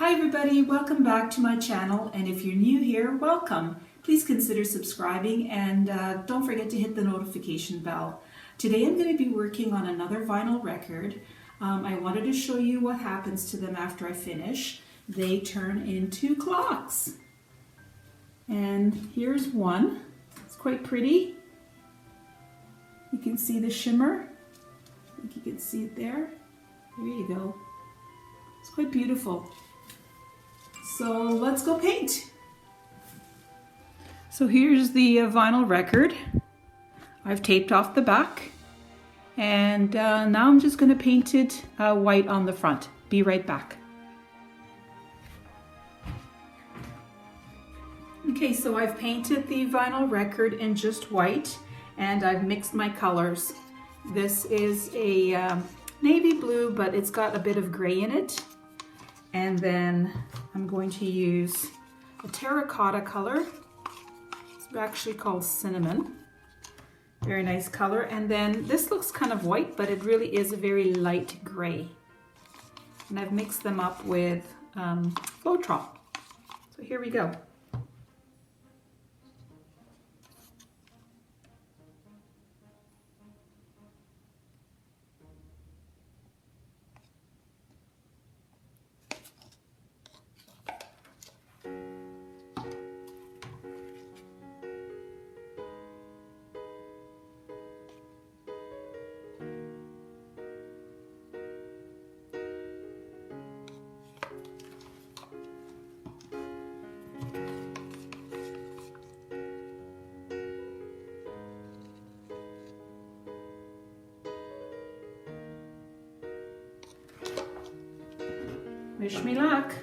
Hi everybody, welcome back to my channel, and if you're new here, welcome. Please consider subscribing and don't forget to hit the notification bell. Today I'm going to be working on another vinyl record. I wanted to show you what happens to them after I finish. They turn into clocks. And here's one. It's quite pretty. You can see the shimmer. I think you can see it there. There you go. It's quite beautiful. So let's go paint. So here's the vinyl record. I've taped off the back, and now I'm just going to paint it white on the front. Be right back. Okay, so I've painted the vinyl record in just white, and I've mixed my colors. This is a navy blue, but it's got a bit of gray in it. And then I'm going to use a terracotta color. It's actually called cinnamon. Very nice color. And then this looks kind of white, but it really is a very light gray. And I've mixed them up with Floetrol. So here we go. Wish me luck.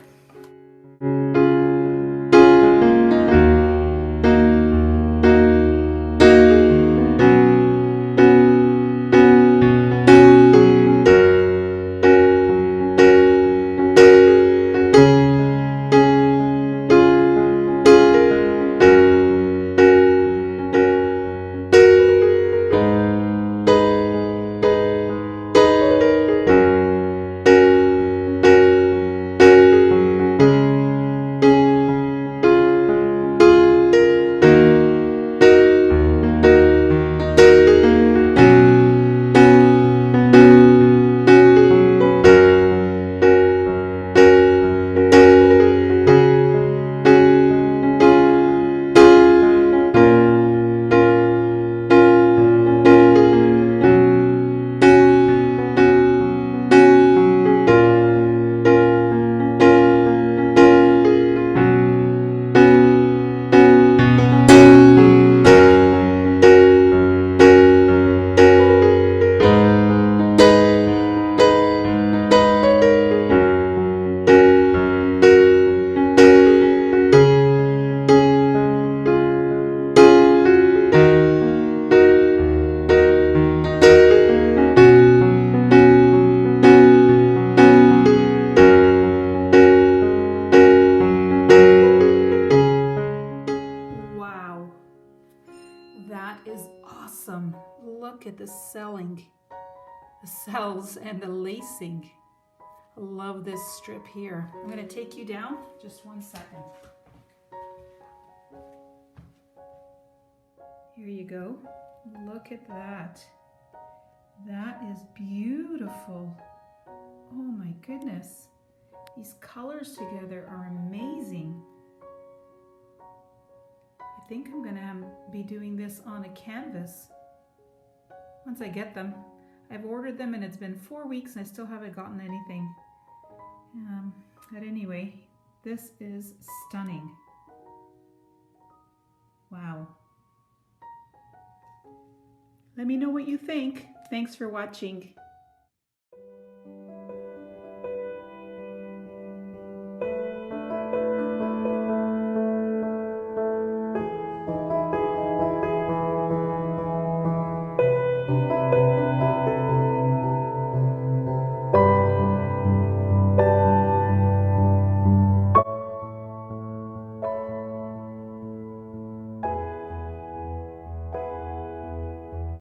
That is awesome. Look at the selling, the cells and the lacing. I love this strip here. I'm going to take you down just 1 second. Here you go. Look at that. That is beautiful. Oh my goodness. These colors together are amazing. I think I'm gonna be doing this on a canvas once I get them. I've ordered them and it's been 4 weeks and I still haven't gotten anything. But anyway, this is stunning. Wow. Let me know what you think. Thanks for watching.